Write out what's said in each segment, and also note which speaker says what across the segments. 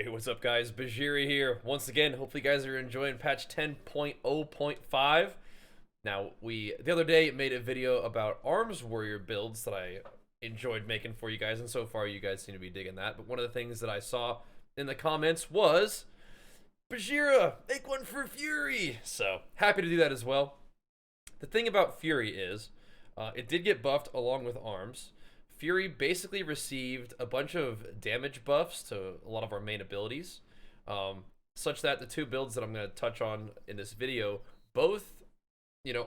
Speaker 1: Hey, what's up, guys? Bajheera here. Once again, hopefully you guys are enjoying patch 10.0.5. Now, the other day made a video about Arms Warrior builds that I enjoyed making for you guys, and so far you guys seem to be digging that. But one of the things that I saw in the comments was, Bajheera, make one for Fury! So, happy to do that as well. The thing about Fury is, it did get buffed along with Arms. Fury basically received a bunch of damage buffs to a lot of our main abilities, such that the two builds that I'm going to touch on in this video both,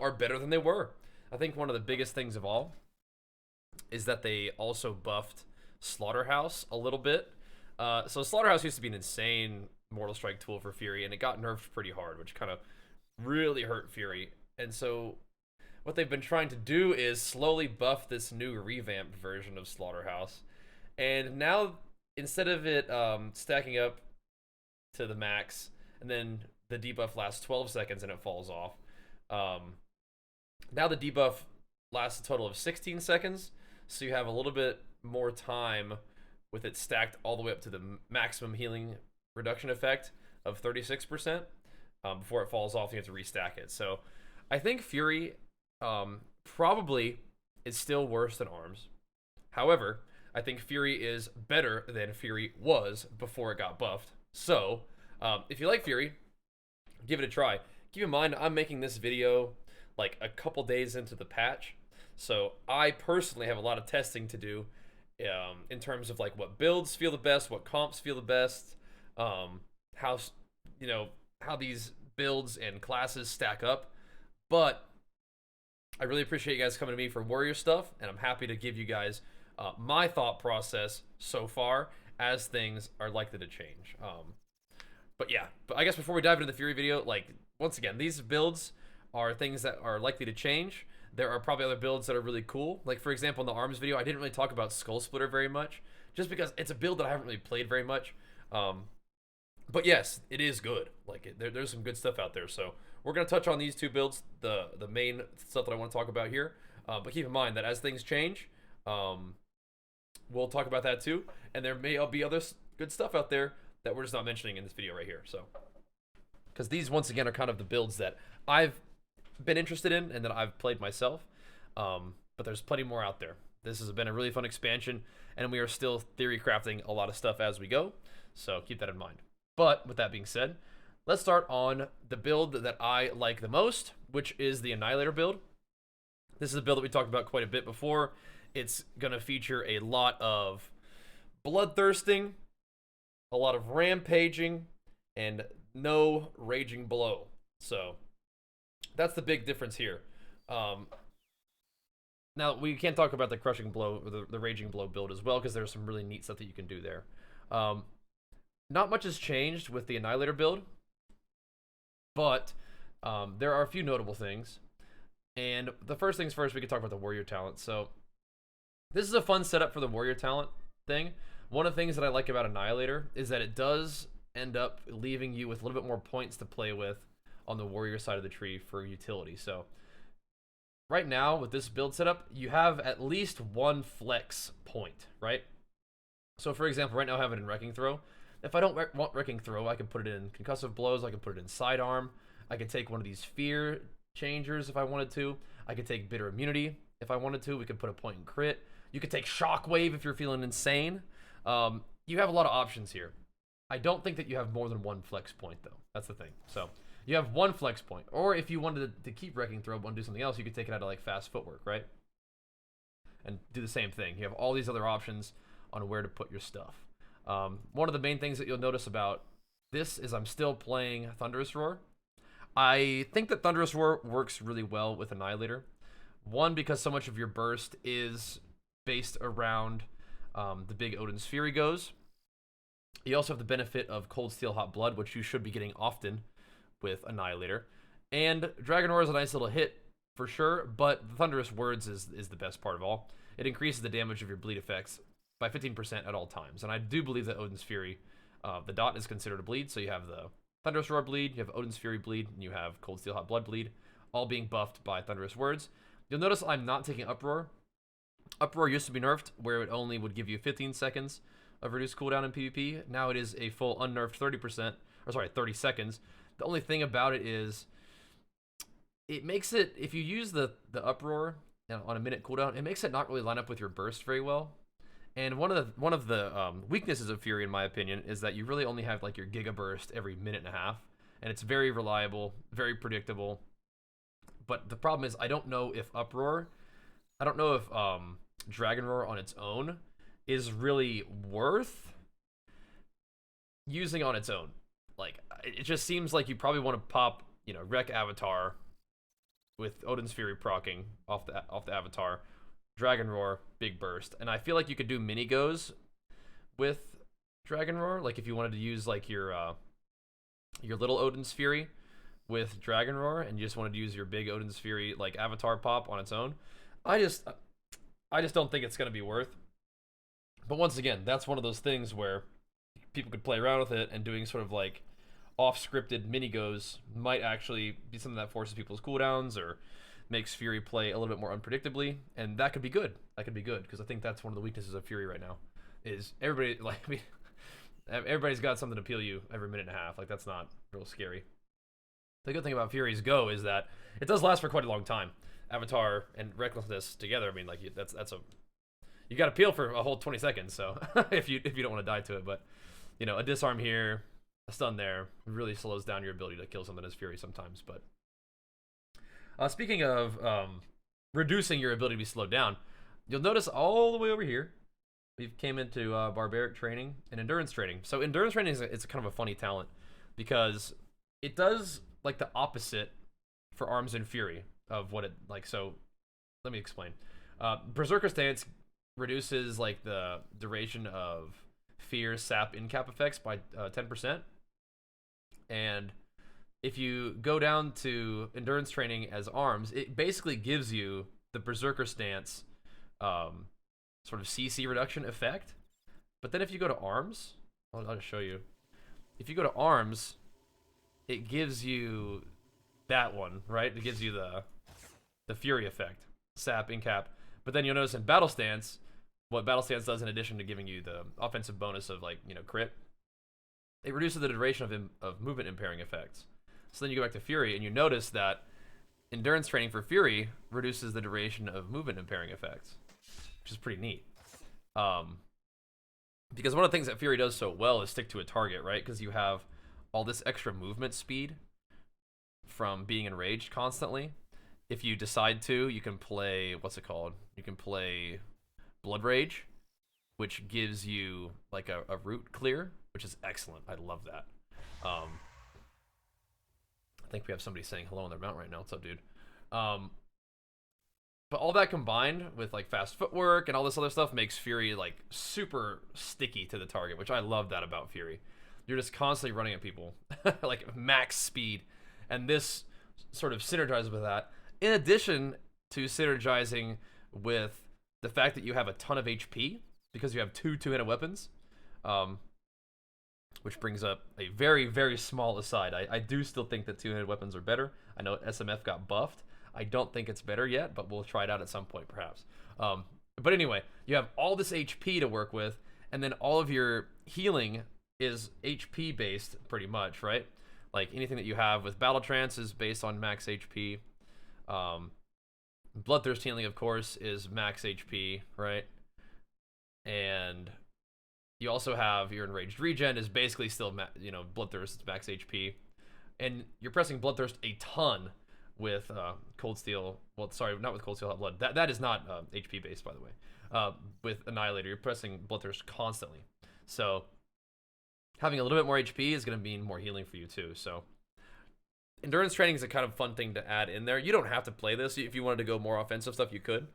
Speaker 1: are better than they were. I think one of the biggest things of all is that they also buffed Slaughterhouse a little bit. So Slaughterhouse used to be an insane Mortal Strike tool for Fury, and it got nerfed pretty hard, which kind of really hurt Fury. And so what they've been trying to do is slowly buff this new revamped version of Slaughterhouse. And now, instead of it stacking up to the max, and then the debuff lasts 12 seconds and it falls off, now the debuff lasts a total of 16 seconds, so you have a little bit more time with it stacked all the way up to the maximum healing reduction effect of 36%. Before it falls off, you have to restack it. So I think Fury probably is still worse than Arms. However, I think Fury is better than Fury was before it got buffed. So, if you like Fury, give it a try. Keep in mind, I'm making this video like a couple days into the patch, so I personally have a lot of testing to do in terms of like what builds feel the best, what comps feel the best, how these builds and classes stack up. But I really appreciate you guys coming to me for Warrior stuff, and I'm happy to give you guys my thought process so far as things are likely to change. But I guess before we dive into the Fury video, like, once again, these builds are things that are likely to change. There are probably other builds that are really cool. Like, for example, in the Arms video, I didn't really talk about Skull Splitter very much, just because it's a build that I haven't really played very much. But yes, it is good. Like, there's some good stuff out there, so we're going to touch on these two builds, the main stuff that I want to talk about here. But keep in mind that as things change, we'll talk about that too. And there may be other good stuff out there that we're just not mentioning in this video right here. So, because these, once again, are kind of the builds that I've been interested in and that I've played myself. But there's plenty more out there. This has been a really fun expansion, and we are still theory crafting a lot of stuff as we go. So keep that in mind. But with that being said, let's start on the build that I like the most, which is the Annihilator build. This is a build that we talked about quite a bit before. It's going to feature a lot of bloodthirsting, a lot of rampaging, and no raging blow. So that's the big difference here. Now, we can't talk about the crushing blow or the raging blow build as well, because there's some really neat stuff that you can do there. Not much has changed with the Annihilator build, but there are a few notable things. And the first things first, we can talk about the warrior talent. So this is a fun setup for the warrior talent thing. One of the things that I like about Annihilator is that it does end up leaving you with a little bit more points to play with on the warrior side of the tree for utility. So right now with this build setup, you have at least one flex point, right? So for example, right now I have it in Wrecking Throw. If I don't want Wrecking Throw, I can put it in Concussive Blows, I can put it in Sidearm, I can take one of these Fear Changers if I wanted to, I could take Bitter Immunity if I wanted to, we could put a point in Crit, you could take Shockwave if you're feeling insane. You have a lot of options here. I don't think that you have more than one flex point though, that's the thing. So you have one flex point, or if you wanted to keep Wrecking Throw but want to do something else, you could take it out of like Fast Footwork, right? And do the same thing. You have all these other options on where to put your stuff. One of the main things that you'll notice about this is I'm still playing Thunderous Roar. I think that Thunderous Roar works really well with Annihilator. One, because so much of your burst is based around the big Odin's Fury goes. You also have the benefit of Cold Steel Hot Blood, which you should be getting often with Annihilator. And Dragon Roar is a nice little hit for sure, but the Thunderous Words is the best part of all. It increases the damage of your bleed effects by 15% at all times. And I do believe that Odin's Fury, the dot is considered a bleed, so you have the Thunderous Roar bleed, you have Odin's Fury bleed, and you have Cold Steel Hot Blood bleed, all being buffed by Thunderous Words. You'll notice I'm not taking Uproar. Uproar used to be nerfed, where it only would give you 15 seconds of reduced cooldown in PvP. Now it is a full unnerfed 30%, or sorry, 30 seconds. The only thing about it is, it makes it, if you use the uproar on a minute cooldown, it makes it not really line up with your burst very well. And one of the weaknesses of Fury, in my opinion, is that you really only have like your giga burst every minute and a half, and it's very reliable, very predictable. But the problem is, I don't know if Dragon Roar on its own is really worth using on its own. Like, it just seems like you probably want to pop, Wreck Avatar with Odin's Fury proccing off the Avatar, Dragon Roar, big burst, and I feel like you could do mini goes with Dragon Roar. Like if you wanted to use like your little Odin's Fury with Dragon Roar, and you just wanted to use your big Odin's Fury like Avatar pop on its own, I just don't think it's gonna be worth. But once again, that's one of those things where people could play around with it, and doing sort of like off-scripted mini goes might actually be something that forces people's cooldowns or makes Fury play a little bit more unpredictably, and that could be good. That could be good, because I think that's one of the weaknesses of Fury right now. Is everybody's got something to peel you every minute and a half. Like, that's not real scary. The good thing about Fury's Go is that it does last for quite a long time. Avatar and Recklessness together, I mean, like, you got to peel for a whole 20 seconds. So if you don't want to die to it, but a disarm here, a stun there, really slows down your ability to kill something as Fury sometimes. But speaking of reducing your ability to be slowed down, you'll notice all the way over here, we came into barbaric training and endurance training. So endurance training is kind of a funny talent, because it does like the opposite for arms and Fury of what it like. So let me explain. Berserker Stance reduces like the duration of Fear, Sap, Incap effects by 10%, and if you go down to endurance training as arms, it basically gives you the Berserker Stance sort of CC reduction effect. But then if you go to arms, I'll just show you. If you go to arms, it gives you that one, right? It gives you the Fury effect, Sap, Incap. But then you'll notice in Battle Stance, what Battle Stance does in addition to giving you the offensive bonus of like, crit, it reduces the duration of movement impairing effects. So then you go back to Fury, and you notice that endurance training for Fury reduces the duration of movement impairing effects, which is pretty neat. Because one of the things that Fury does so well is stick to a target, right? Because you have all this extra movement speed from being enraged constantly. If you decide to, you can play, what's it called? You can play Blood Rage, which gives you like a root clear, which is excellent. I love that. I think we have somebody saying hello on their mount right now. What's up, dude? But all that combined with like fast footwork and all this other stuff makes Fury like super sticky to the target, which I love that about Fury. You're just constantly running at people like max speed, and this sort of synergizes with that, in addition to synergizing with the fact that you have a ton of HP because you have two-handed weapons, which brings up a very, very small aside. I do still think that two-handed weapons are better. I know SMF got buffed. I don't think it's better yet, but we'll try it out at some point, perhaps. But anyway, you have all this HP to work with, and then all of your healing is HP based, pretty much, right? Like anything that you have with Battle Trance is based on max HP. Bloodthirst healing, of course, is max HP, right? And you also have your Enraged Regen is basically still, Bloodthirst is max HP. And you're pressing Bloodthirst a ton with Cold Steel. Well, sorry, not with Cold Steel Hot Blood. That is not HP based, by the way. With Annihilator, you're pressing Bloodthirst constantly. So having a little bit more HP is going to mean more healing for you too. So endurance training is a kind of fun thing to add in there. You don't have to play this. If you wanted to go more offensive stuff, you could.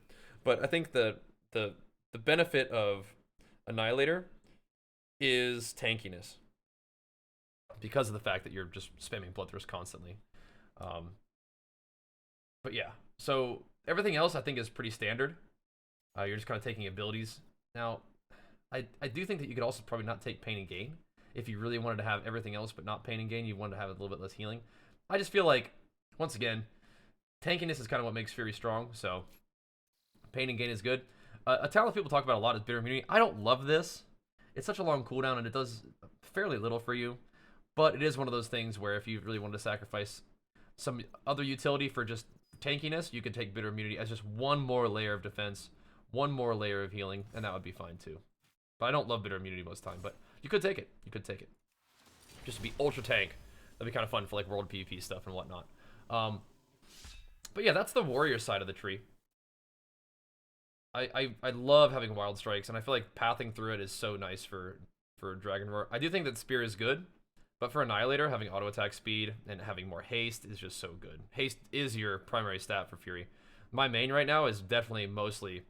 Speaker 1: But I think the benefit of Annihilator is tankiness, because of the fact that you're just spamming Bloodthirst constantly. But yeah, so everything else I think is pretty standard. You're just kind of taking abilities. Now, I do think that you could also probably not take Pain and Gain. If you really wanted to have everything else but not Pain and Gain, you wanted to have a little bit less healing. I just feel like, once again, tankiness is kind of what makes Fury strong, so Pain and Gain is good. A talent people talk about a lot is Bitter Immunity. I don't love this. It's such a long cooldown, and it does fairly little for you. But it is one of those things where if you really wanted to sacrifice some other utility for just tankiness, you could take Bitter Immunity as just one more layer of defense, one more layer of healing, and that would be fine too. But I don't love Bitter Immunity most of the time, but you could take it. You could take it. Just to be ultra tank. That'd be kind of fun for like world PvP stuff and whatnot. But yeah, that's the warrior side of the tree. I love having wild strikes, and I feel like pathing through it is so nice for Dragon Roar. I do think that Spear is good, but for Annihilator, having auto attack speed and having more haste is just so good. Haste is your primary stat for Fury. My main right now is definitely mostly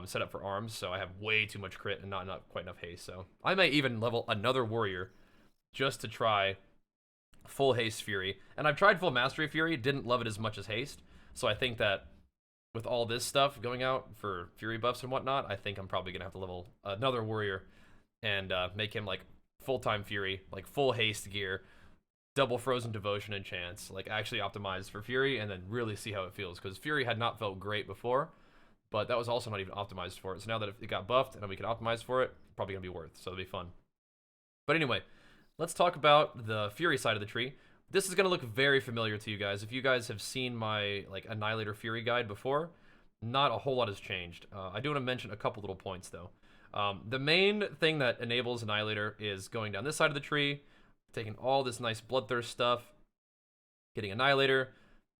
Speaker 1: set up for arms, so I have way too much crit and not quite enough haste. So I may even level another warrior just to try full haste Fury. And I've tried full mastery Fury, didn't love it as much as haste. So I think that with all this stuff going out for Fury buffs and whatnot, I think I'm probably going to have to level another warrior and make him like full-time Fury, like full haste gear, double frozen devotion and chance, like actually optimized for Fury, and then really see how it feels, because Fury had not felt great before, but that was also not even optimized for it. So now that it got buffed and we can optimize for it, probably going to be worth, so it'll be fun. But anyway, let's talk about the Fury side of the tree. This is going to look very familiar to you guys. If you guys have seen my like Annihilator Fury guide before, not a whole lot has changed. I do want to mention a couple little points though. The main thing that enables Annihilator is going down this side of the tree, taking all this nice Bloodthirst stuff, getting Annihilator,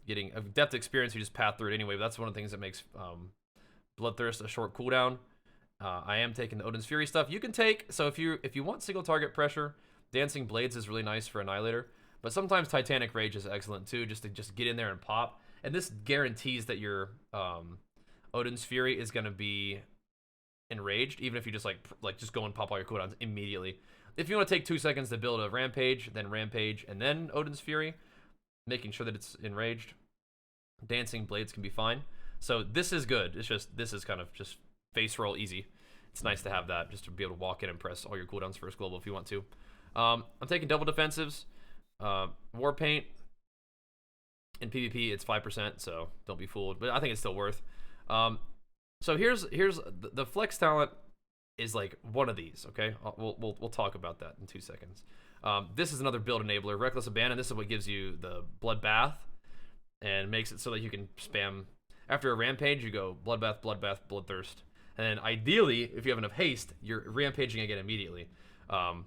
Speaker 1: getting a depth experience. You just path through it anyway. But that's one of the things that makes Bloodthirst a short cooldown. I am taking the Odin's Fury stuff. You can take, so if you want single target pressure, Dancing Blades is really nice for Annihilator. But sometimes Titanic Rage is excellent too, just to get in there and pop. And this guarantees that your Odin's Fury is going to be enraged, even if you just like just go and pop all your cooldowns immediately. If you want to take 2 seconds to build a Rampage, then Rampage, and then Odin's Fury, making sure that it's enraged, Dancing Blades can be fine. So this is good. It's just, this is kind of just face roll easy. It's nice to have that, just to be able to walk in and press all your cooldowns first global if you want to. I'm taking double defensives. War Paint in PvP, it's 5%, so don't be fooled. But I think it's still worth. So here's the flex talent is like one of these. Okay, we'll talk about that in 2 seconds. This is another build enabler, Reckless Abandon. This is what gives you the Bloodbath and makes it so that you can spam after a Rampage. You go Bloodbath, Bloodbath, Bloodthirst, and then ideally, if you have enough haste, you're rampaging again immediately.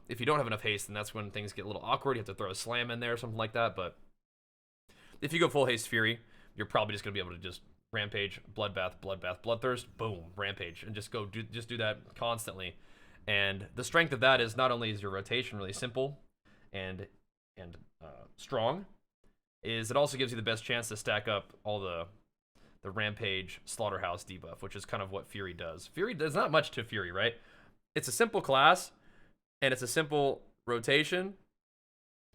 Speaker 1: If you don't have enough haste, then that's when things get a little awkward. You have to throw a slam in there or something like that. But if you go full haste Fury, you're probably just going to be able to just Rampage, Bloodbath, Bloodbath, Bloodthirst, boom, Rampage, and just do that constantly. And the strength of that is not only is your rotation really simple and strong, is it also gives you the best chance to stack up all the Rampage Slaughterhouse debuff, which is kind of what Fury does. Fury does not much to Fury, right? It's a simple class, and it's a simple rotation,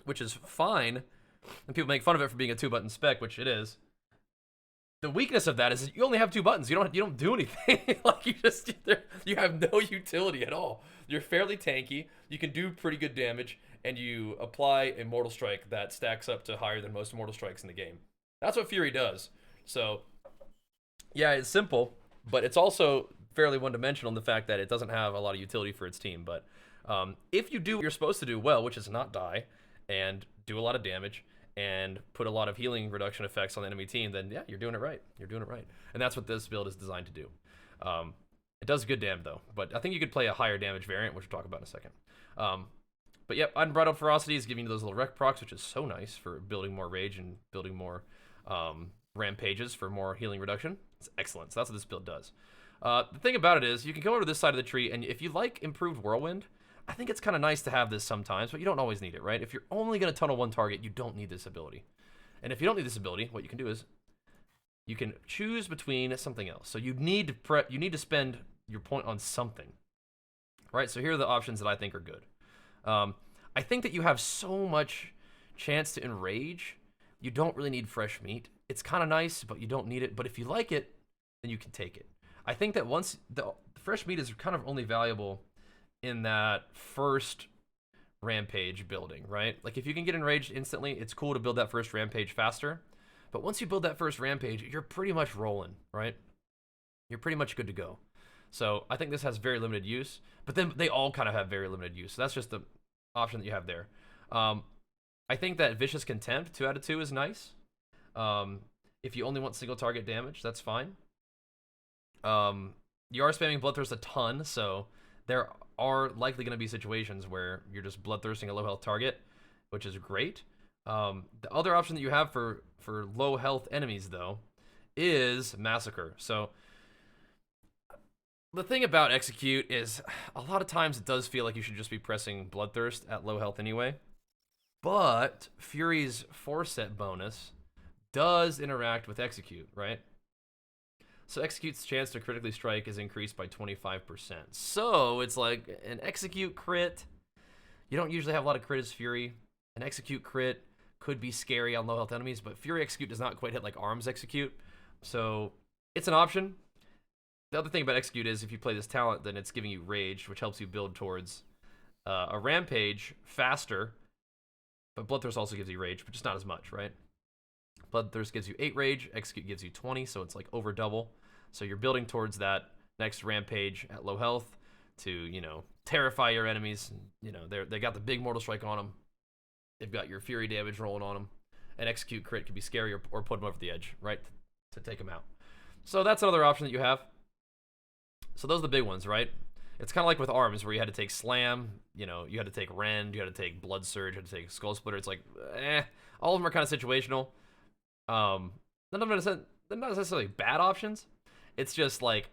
Speaker 1: which is fine, and people make fun of it for being a 2-button spec, which it is. The weakness of that is you only have 2 buttons. You don't do anything. Like you have no utility at all. You're fairly tanky. You can do pretty good damage, and you apply a Mortal Strike that stacks up to higher than most Mortal Strikes in the game. That's what Fury does. So, yeah, it's simple, but it's also fairly one-dimensional in the fact that it doesn't have a lot of utility for its team. But if you do what you're supposed to do well, which is not die and do a lot of damage and put a lot of healing reduction effects on the enemy team, then yeah, you're doing it right. You're doing it right. And that's what this build is designed to do. It does good damage though, but I think you could play a higher damage variant, which we'll talk about in a second. But yep, Unbridled Ferocity is giving you those little rec procs, which is so nice for building more rage and building more rampages for more healing reduction. It's excellent. So that's what this build does. The thing about it is you can come over to this side of the tree, and if you like improved Whirlwind, I think it's kind of nice to have this sometimes, but you don't always need it, right? If you're only going to tunnel one target, you don't need this ability. And if you don't need this ability, what you can do is you can choose between something else. So you need to spend your point on something, right? So here are the options that I think are good. I think that you have so much chance to enrage, you don't really need fresh meat. It's kind of nice, but you don't need it. But if you like it, then you can take it. I think that once the fresh meat is kind of only valuable in that first rampage building, right? Like if you can get enraged instantly, it's cool to build that first rampage faster. But once you build that first rampage, you're pretty much rolling, right? You're pretty much good to go. So I think this has very limited use, but then they all kind of have very limited use. So that's just the option that you have there. I think that Vicious Contempt 2 out of 2 is nice. If you only want single target damage, that's fine. You are spamming Bloodthirst a ton, so there are likely going to be situations where you're just bloodthirsting a low health target, which is great. The other option that you have for low health enemies, though, is Massacre. So the thing about Execute is a lot of times it does feel like you should just be pressing Bloodthirst at low health anyway. But Fury's 4-set bonus does interact with Execute, right? So Execute's chance to critically strike is increased by 25%. So it's like an Execute crit. You don't usually have a lot of crit as Fury. An Execute crit could be scary on low health enemies, but Fury Execute does not quite hit like Arms Execute. So it's an option. The other thing about Execute is if you play this talent, then it's giving you Rage, which helps you build towards a Rampage faster. But Bloodthirst also gives you Rage, but just not as much, right? Bloodthirst gives you 8 Rage, Execute gives you 20, so it's like over double. So you're building towards that next Rampage at low health to, you know, terrify your enemies. You know, they got the big Mortal Strike on them. They've got your Fury damage rolling on them. And Execute crit could be scary or put them over the edge, right, to take them out. So that's another option that you have. So those are the big ones, right? It's kind of like with Arms, where you had to take Slam, you know, you had to take Rend, you had to take Blood Surge, you had to take Skull Splitter. It's like, all of them are kind of situational. None of them are not necessarily bad options. It's just like,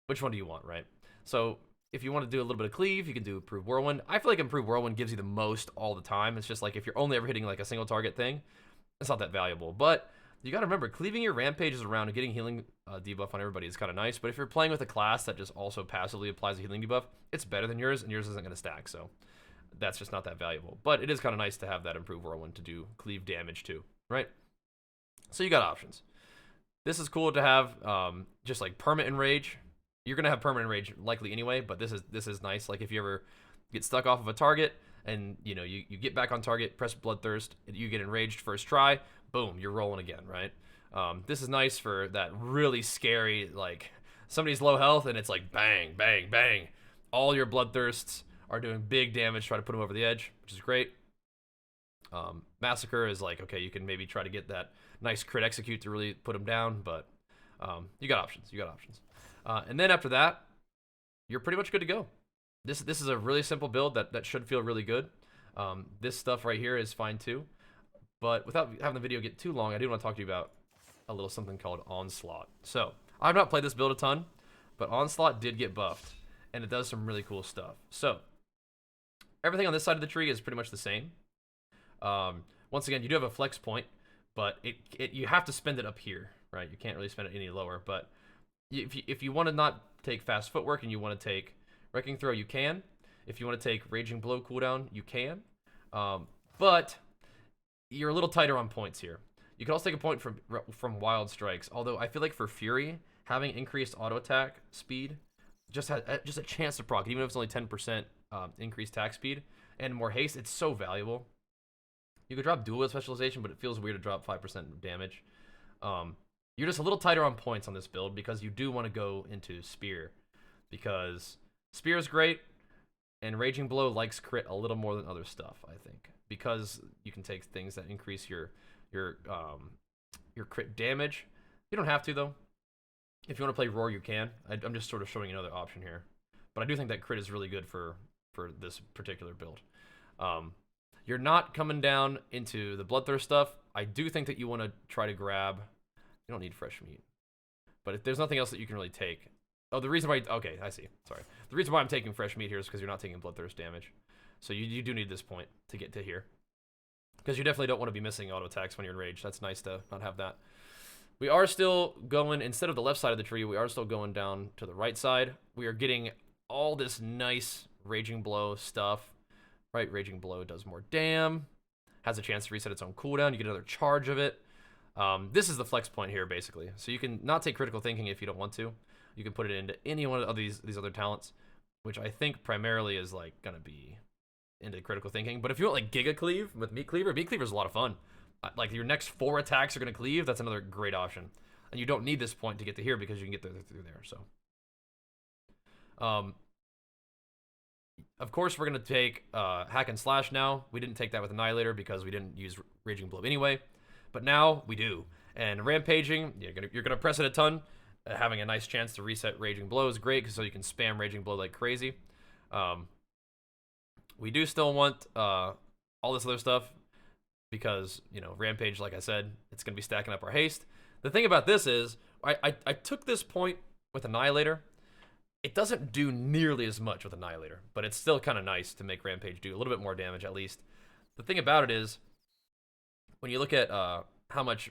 Speaker 1: which one do you want, right? So if you want to do a little bit of cleave, you can do Improve Whirlwind. I feel like Improve Whirlwind gives you the most all the time. It's just like if you're only ever hitting like a single target thing, it's not that valuable. But you got to remember, cleaving your rampages around and getting healing debuff on everybody is kind of nice. But if you're playing with a class that just also passively applies a healing debuff, it's better than yours, and yours isn't going to stack. So that's just not that valuable. But it is kind of nice to have that Improve Whirlwind to do cleave damage too, right? So you got options. This is cool to have just like permanent enrage. You're gonna have permanent enrage likely anyway, but this is nice. Like if you ever get stuck off of a target and you know you get back on target, press Bloodthirst, you get enraged first try, boom, you're rolling again, right? This is nice for that really scary, like somebody's low health and it's like bang, bang, bang. All your Bloodthirsts are doing big damage, try to put them over the edge, which is great. Massacre is like, okay, you can maybe try to get that nice crit Execute to really put them down, but you got options. And then after that, you're pretty much good to go. This is a really simple build that should feel really good. This stuff right here is fine too. But without having the video get too long, I do want to talk to you about a little something called Onslaught. So, I've not played this build a ton, but Onslaught did get buffed, and it does some really cool stuff. So, everything on this side of the tree is pretty much the same. Once again, you do have a flex point, but you have to spend it up here, right? You can't really spend it any lower, but if you want to not take fast footwork and you want to take Wrecking Throw, you can. If you want to take Raging Blow cooldown, you can. But you're a little tighter on points here. You can also take a point from Wild Strikes, although I feel like for Fury, having increased auto attack speed just a chance to proc, even if it's only 10% increased attack speed and more haste, it's so valuable. You could drop Dual Wield Specialization, but it feels weird to drop 5% damage. You're just a little tighter on points on this build because you do want to go into Spear. Because Spear is great, and Raging Blow likes crit a little more than other stuff, I think. Because you can take things that increase your crit damage. You don't have to, though. If you want to play Roar, you can. I'm just sort of showing you another option here. But I do think that crit is really good for this particular build. You're not coming down into the Bloodthirst stuff. I do think that you want to try to grab... You don't need fresh meat. But if there's nothing else that you can really take... Oh, the reason why... Okay, I see. Sorry. The reason why I'm taking fresh meat here is because you're not taking Bloodthirst damage. So you do need this point to get to here. Because you definitely don't want to be missing auto attacks when you're enraged. That's nice to not have that. We are still going... Instead of the left side of the tree, we are still going down to the right side. We are getting all this nice Raging Blow stuff. Right, Raging Blow does more dam, has a chance to reset its own cooldown, you get another charge of it. This is the flex point here, basically. So you can not take Critical Thinking if you don't want to. You can put it into any one of these other talents, which I think primarily is like gonna be into Critical Thinking. But if you want like Giga Cleave with Meat Cleaver is a lot of fun. Like your next 4 attacks are gonna cleave, that's another great option. And you don't need this point to get to here because you can get through there, so. Um, of course, we're going to take Hack and Slash now. We didn't take that with Annihilator because we didn't use Raging Blow anyway. But now we do. And Rampaging, you're gonna press it a ton. Having a nice chance to reset Raging Blow is great, so you can spam Raging Blow like crazy. We do still want all this other stuff because, you know, Rampage, like I said, it's going to be stacking up our haste. The thing about this is, I took this point with Annihilator. It doesn't do nearly as much with Annihilator, but it's still kind of nice to make Rampage do a little bit more damage at least. The thing about it is, when you look at how much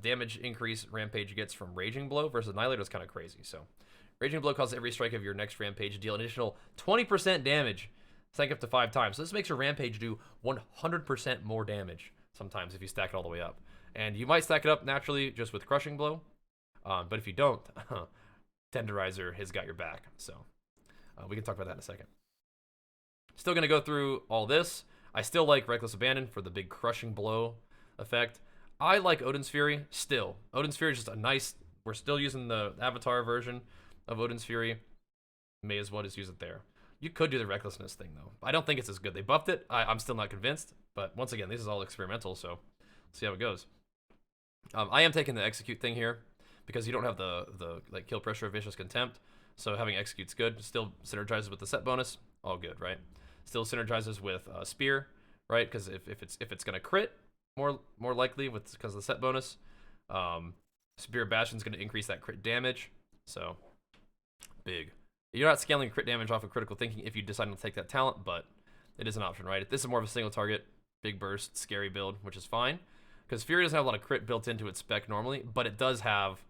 Speaker 1: damage increase Rampage gets from Raging Blow versus Annihilator, is kind of crazy. So, Raging Blow causes every strike of your next Rampage to deal an additional 20% damage, stack up to 5 times. So this makes your Rampage do 100% more damage sometimes if you stack it all the way up. And you might stack it up naturally just with Crushing Blow, but if you don't, Tenderizer has got your back. So we can talk about that in a second. Still going to go through all this. I still like Reckless Abandon for the big Crushing Blow effect. I like Odin's Fury still. Odin's Fury is just a nice... We're still using the Avatar version of Odin's Fury. May as well just use it there. You could do the Recklessness thing, though. I don't think it's as good. They buffed it. I'm still not convinced. But once again, this is all experimental, so see how it goes. I am taking the Execute thing here because you don't have the like kill pressure of Vicious Contempt. So having Execute's good. Still synergizes with the set bonus. All good, right? Still synergizes with Spear, right? Because if it's gonna crit, more likely because of the set bonus. Spear Bastion's gonna increase that crit damage. So big. You're not scaling crit damage off of critical thinking if you decide to take that talent, but it is an option, right? This is more of a single target, big burst, scary build, which is fine. Because Fury doesn't have a lot of crit built into its spec normally, but it does have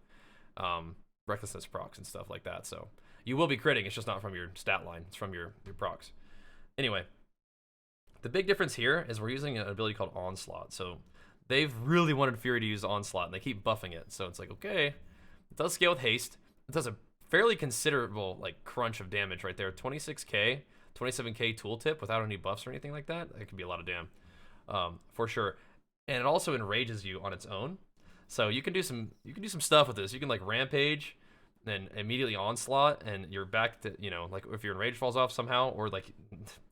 Speaker 1: Recklessness procs and stuff like that. So you will be critting, it's just not from your stat line, it's from your procs. Anyway, the big difference here is we're using an ability called Onslaught. So they've really wanted Fury to use Onslaught, and they keep buffing it. So it's like, okay, it does scale with haste. It does a fairly considerable like crunch of damage right there. 26k, 27k tooltip without any buffs or anything like that. That could be a lot of damn, for sure. And it also enrages you on its own. So you can do some stuff with this. You can like Rampage, then immediately Onslaught, and you're back to, you know, like if your enrage falls off somehow, or like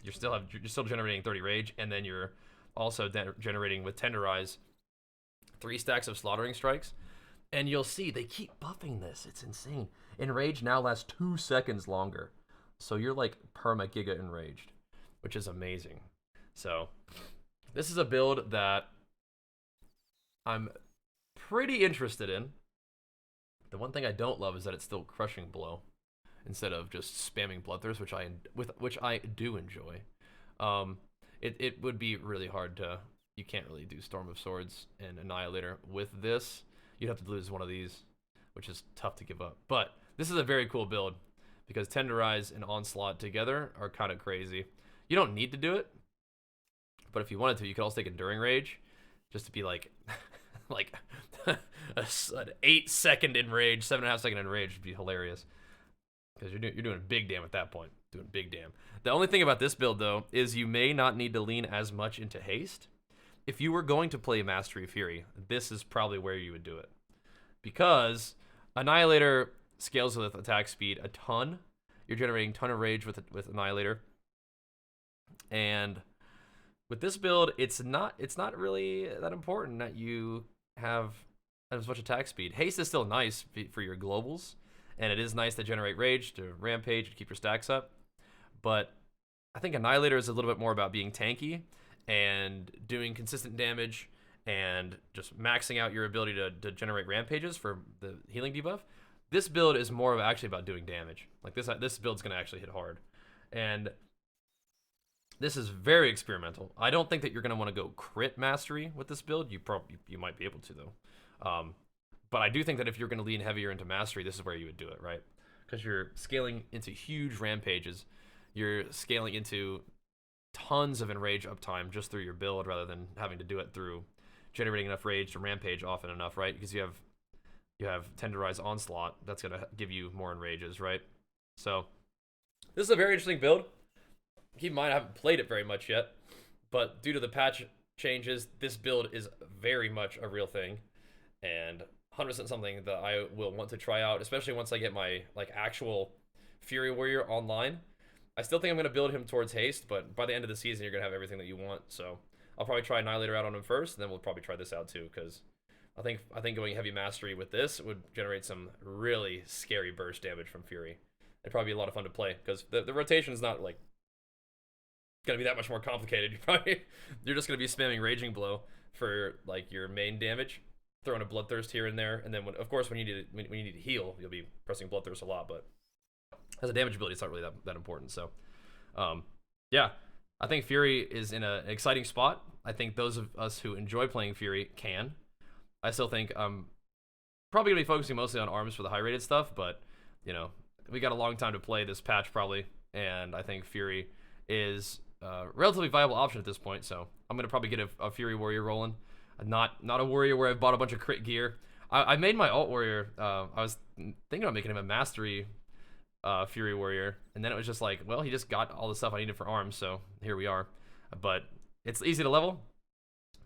Speaker 1: you're still generating 30 rage, and then you're also generating with Tenderize 3 stacks of Slaughtering Strikes. And you'll see they keep buffing this. It's insane. Enrage now lasts 2 seconds longer. So you're like perma giga enraged, which is amazing. So this is a build that I'm pretty interested in. The one thing I don't love is that it's still Crushing Blow instead of just spamming Bloodthirst, which I do enjoy. It would be really hard to... You can't really do Storm of Swords and Annihilator with this. You'd have to lose one of these, which is tough to give up. But this is a very cool build because Tenderize and Onslaught together are kind of crazy. You don't need to do it, but if you wanted to, you could also take Enduring Rage just to be like, like an 8-second enrage, 7.5-second enrage would be hilarious because you're doing big damn at that point. Doing big damn. The only thing about this build, though, is you may not need to lean as much into haste. If you were going to play Mastery Fury, this is probably where you would do it. Because Annihilator scales with attack speed a ton. You're generating a ton of rage with Annihilator. And with this build, it's not really that important that you have as much attack speed. Haste is still nice for your globals, and it is nice to generate rage, to rampage, to keep your stacks up. But I think Annihilator is a little bit more about being tanky and doing consistent damage and just maxing out your ability to generate rampages for the healing debuff. This build is more of actually about doing damage. Like this build's gonna actually hit hard. And this is very experimental. I don't think that you're gonna want to go crit mastery with this build. You might be able to though. But I do think that if you're gonna lean heavier into mastery, this is where you would do it, right? Because you're scaling into huge rampages. You're scaling into tons of enrage uptime just through your build rather than having to do it through generating enough rage to rampage often enough, right? Because you have Tenderize Onslaught, that's gonna give you more enrages, right? So this is a very interesting build. Keep in mind I haven't played it very much yet, but due to the patch changes, this build is very much a real thing and 100% something that I will want to try out, especially once I get my like actual Fury Warrior online. I still think I'm gonna build him towards haste, but by the end of the season, you're gonna have everything that you want. So I'll probably try Annihilator out on him first, and then we'll probably try this out too, because I think going heavy mastery with this would generate some really scary burst damage from Fury. It'd probably be a lot of fun to play because the rotation is not like gonna be that much more complicated. You're just gonna be spamming Raging Blow for like your main damage, throwing a Bloodthirst here and there, and then of course when you need to heal, you'll be pressing Bloodthirst a lot. But as a damage ability, it's not really that important. So, yeah, I think Fury is in an exciting spot. I think those of us who enjoy playing Fury can. I still think I'm probably gonna be focusing mostly on arms for the high rated stuff, but you know, we got a long time to play this patch probably, and I think Fury is a relatively viable option at this point. So I'm gonna probably get a Fury Warrior rolling, not a warrior where I've bought a bunch of crit gear. I made my alt warrior. I was thinking about making him a mastery Fury Warrior, and then it was just like, well, he just got all the stuff I needed for arms, so here we are. But it's easy to level,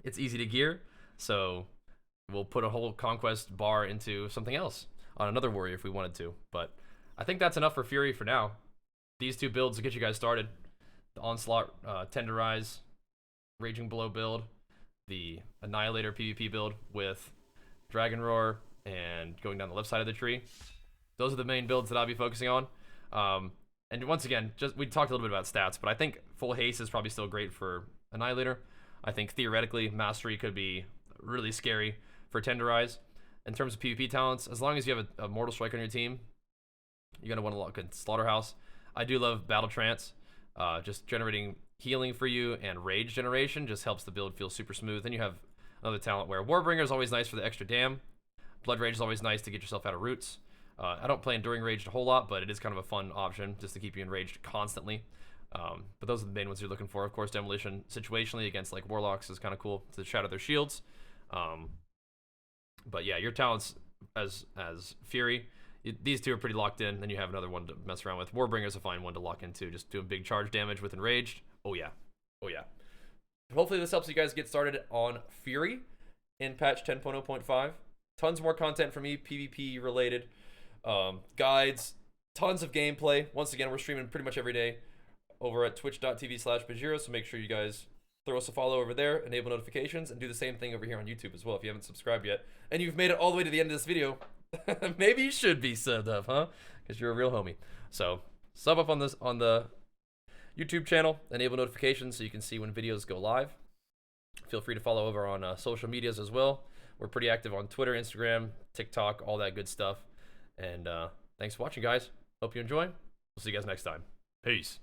Speaker 1: it's easy to gear, so we'll put a whole conquest bar into something else on another warrior if we wanted to. But I think that's enough for Fury for now. These two builds will get you guys started. The Onslaught Tenderize Raging Blow build, the Annihilator PvP build with Dragon Roar and going down the left side of the tree. Those are the main builds that I'll be focusing on. And once again, we talked a little bit about stats, but I think full haste is probably still great for Annihilator. I think theoretically Mastery could be really scary for Tenderize. In terms of PvP talents, as long as you have a Mortal Strike on your team, you're going to want to lock in Slaughterhouse. I do love Battle Trance. Just generating healing for you and rage generation just helps the build feel super smooth. Then you have another talent where Warbringer is always nice for the extra dam. Blood Rage is always nice to get yourself out of roots. I don't play Enduring Rage a whole lot, but it is kind of a fun option just to keep you enraged constantly. But those are the main ones you're looking for. Of course, Demolition situationally against like Warlocks is kind of cool to shatter their shields. But yeah, your talents as Fury, these two are pretty locked in. Then you have another one to mess around with. Warbringer is a fine one to lock into, just doing big charge damage with Enraged. Oh yeah, oh yeah. Hopefully this helps you guys get started on Fury in patch 10.0.5. Tons more content from me, PvP related, guides, tons of gameplay. Once again, we're streaming pretty much every day over at twitch.tv/Bajheera, so make sure you guys throw us a follow over there, enable notifications, and do the same thing over here on YouTube as well if you haven't subscribed yet. And you've made it all the way to the end of this video. Maybe you should be subbed up, huh? Because you're a real homie. So sub up on the YouTube channel, enable notifications so you can see when videos go live. Feel free to follow over on social medias as well. We're pretty active on Twitter, Instagram, TikTok, all that good stuff. And thanks for watching, guys. Hope you enjoy. We'll see you guys next time. Peace.